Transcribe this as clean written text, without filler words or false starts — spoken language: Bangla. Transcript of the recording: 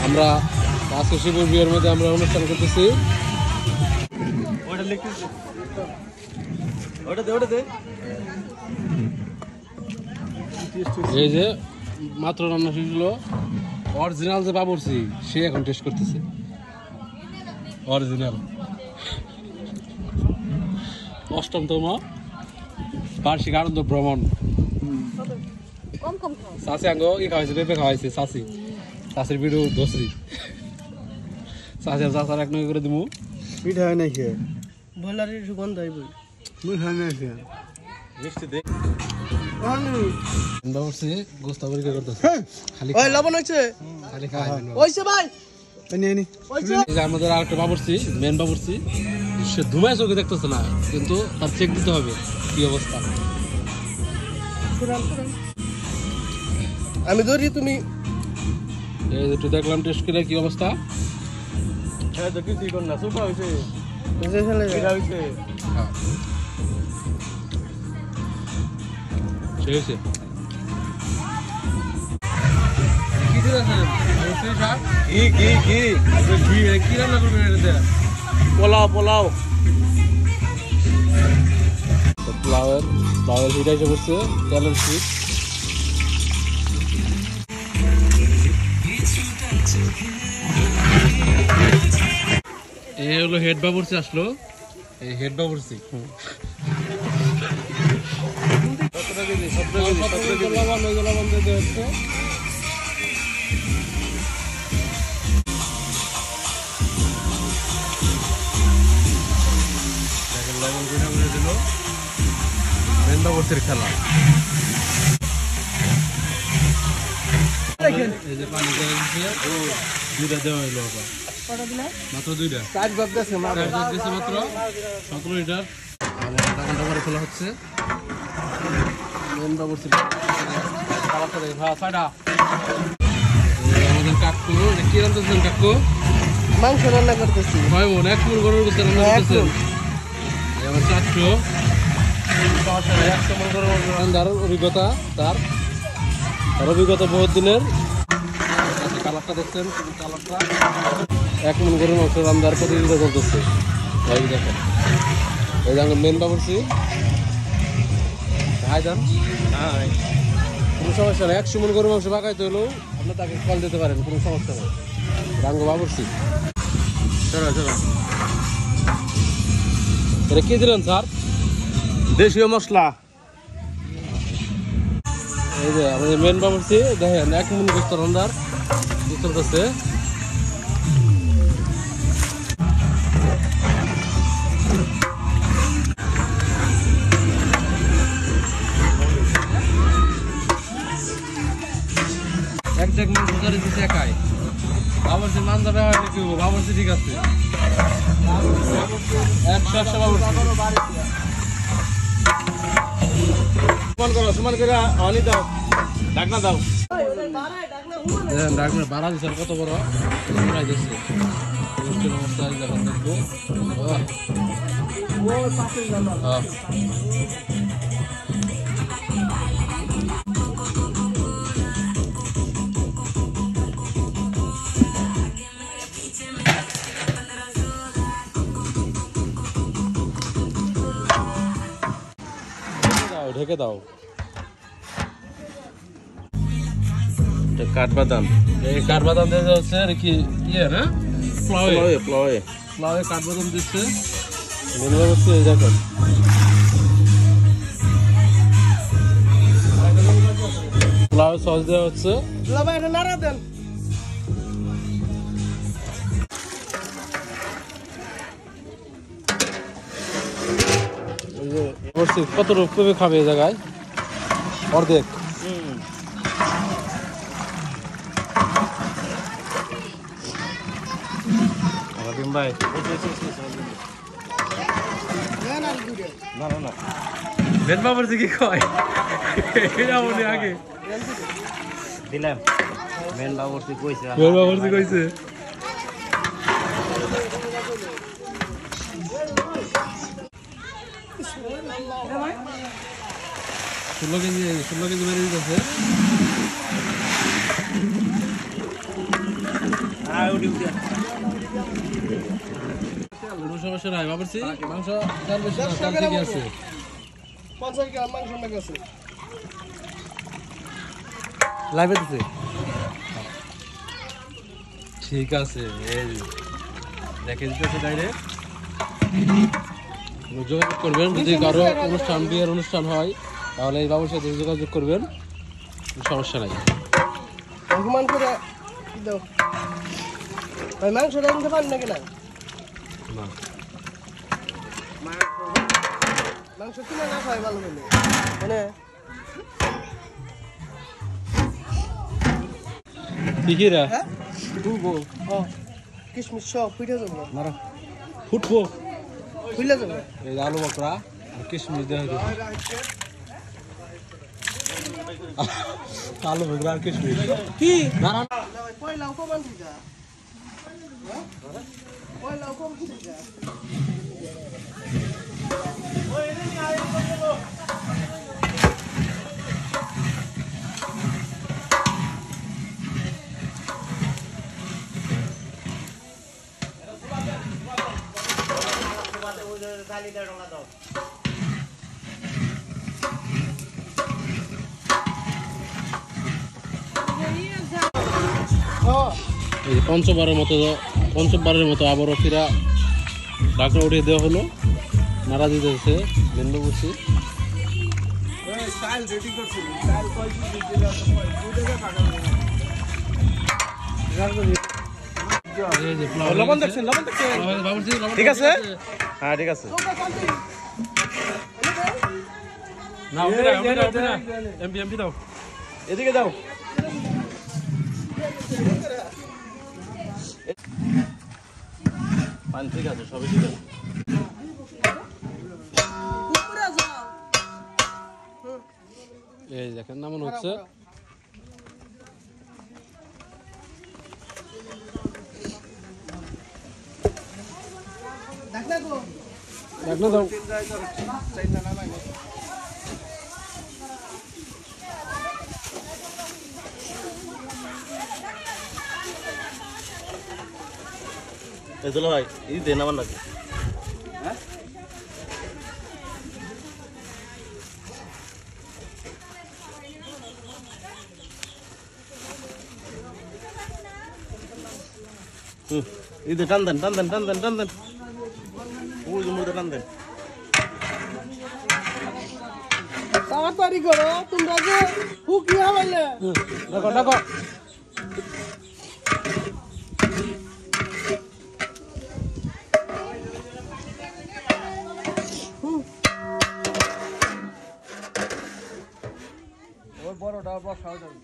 আমরা আজকে শিবুর বিয়ের মধ্যে আমরা অনুষ্ঠান করতেছি। এই যে মাত্র রান্না শেষ হলো, অরিজিনাল যে বাবুর্চি সে এখন টেস্ট করতেছে। অরিজিনাল অষ্টমতম বার্ষিক আনন্দ ভ্রমণ। চাষি আঙ্গ ই খাওয়াইছে, পেঁপে খাওয়াইছে চাষি, চাষির ভিডিও দোষী চাষি আর চাষার এক নয় করে দিমু। পিঠা হয় নাই খেয়ে বলারের সুগন্ধ হইব মিঠা নাই খেয়ে মিষ্টি দে বাবুর্চি গোস্ত পরীক্ষা করতেছে। খালি ওই লবণ হইছে, খালি খাওয়াই হইছে ভাই এই যে আমাদের আরেকটা বাবুর্চি, মেন বাবুর্চি, সে ধুমায় চোখে দেখতেছে না, কিন্তু তার চেক দিতে হবে কি অবস্থা। আমি ধরি তুমি এই একটু দেখলাম টেস্ট করে কি অবস্থা। হ্যাঁ তো কিছুই কর না, সুপা হইছে বুঝে ফেলে এটা হইছে। হ্যাঁ ঠিক আছে। কি দিলেন বাবুর্চি সাহেব? কি রান্না করবেন এটাতে? পোলাও পোলাও পোলাওয়ের হিট এসে পড়ছে, তেলের হিট। এই হলো হেড বাবুর্চি আসলো, এই হেড বাবুর্চি। মেন বাবুর্চির খেলা। এই যে পানি দুইটা দেওয়া হইলো, মাত্র দুইটা, চার ভাগ গেছে মাত্র 17 লিটার। আধা ঘন্টা পরে খোলা হচ্ছে মেন বাবুর্চির ছয়টা। আমাদের কাকু কি রান্নাছেন? কাকু মাংস রান্না করতেছি। হয় মন এক মন গরুর গোস্ত রান্না করতেছেন। আমার 400 রান্নার অভিজ্ঞতা, তার অভিজ্ঞতা বহুত দিনের। কালারটা দেখছেন, কালারটা 1 মন গরুর মাংস রান্নার প্রতিযোগিতা করতেছে। ভাই দেখেন, এই যে মেন বাবুর্চি ভাই যান, কোনো সমস্যা নেই। 100 মন গরুর মাংস পাকাইতে হলেও আপনি তাকে কল দিতে পারেন, কোনো সমস্যা নেই। রাঙ্গ বাবুর্চি চলো চলো। এটা কি দিলেন স্যার? দেশীয় মশলা। এই যে আমাদের মেন বাবুর্চি দেখেন 1 মন গোস্ত রান্নার চলতেছে। এক জায়গায় মাংস ধরে দিচ্ছে একাই। বাবুর্চির মান যাবে হয় কি? বাবুর্চি ঠিক আছে, 100 বাবুর্চি। সমান করো, সমান করে অনি দাও, ঢাকনা দাও। ডাকনা বাড়া দিচ্ছে কত বড় প্রায় দিচ্ছে। অনুষ্ঠান অবস্থা যখন দেখবো ঢেকে দাও। কাঠবাদাম, এই কাঠবাদাম দিয়ে হচ্ছে আর কি ইয়ে না, প্লাওয়ে প্লাওয়ে প্লাওয়ে কাঠবাদাম দিচ্ছে। মেন বাবুর্চি এই দেখেন প্লাওয়ে সস দেওয়া হচ্ছে। নাড়া দেন। বাবুর্চি কত রূপে খাবে এই জায়গায়? অর্ধেক। ভাই মেন বাবুর্চি কি কয় আগে দিলাম। মেন বাবুর্চি কইছে, মেন বাবুর্চি কইছে 16 কেজি মেরে দিতেছে। কোনো সমস্যা নাই বাবুর্চি, মাংস চাল বেশি না, চাল ঠিকই আছে। 50 গ্রাম মাংস না গেছে লাইভে দিছে ঠিক আছে। এই দেখে দিতেছে ডাইরেক্ট। যোগাযোগ করবেন যদি কারো অনুষ্ঠান, বিয়ের অনুষ্ঠান হয় তাহলে এই বাবুর সাথে যোগাযোগ করবেন, কোনো সমস্যা নাই। অপমান করে দাও ভাই, মাংস রাঁধতে পারেন নাকি না? না মাংস কিনে না খাই ভালো হলে মানে কি রে হ্যাঁ ফুলবো। কিশমিশ সব পিঠে যাবো, মারা ফুটবো। ফুলে যাবো। এই আলু বকরা আর কিশমিশ দেওয়া হইলো। আলু বকরা আর কিশমিশ কি না না পয়লা কমান দিকা, পয়লা কম দিকা। এই যে পঞ্চমবারের মতো আবারও ফিরা ডাকনা উঠিয়ে দেওয়া হলো। নাড়া দিতেছে গেন্দ বসি। লবণ দেখছেন? লবণ দেখছেন? ঠিক আছে? হ্যাঁ ঠিক আছে। এমপি দাও, এদিকে যাও। পান ঠিক আছে, সবই ঠিক আছে। এই দেখেন নামানো হচ্ছে। ডাকনা দাও। এই চলো ভাই, এই দেন আমার লাগে। এই যে টান দেন, টান দেন, টান দেন, টান দেন। ওই যে মুড়ে টান দেন। তাড়াতাড়ি করো, তোমরা যে হুকিয়া বলে ডাকো ডাকো। বড়টা বসাও যাবে।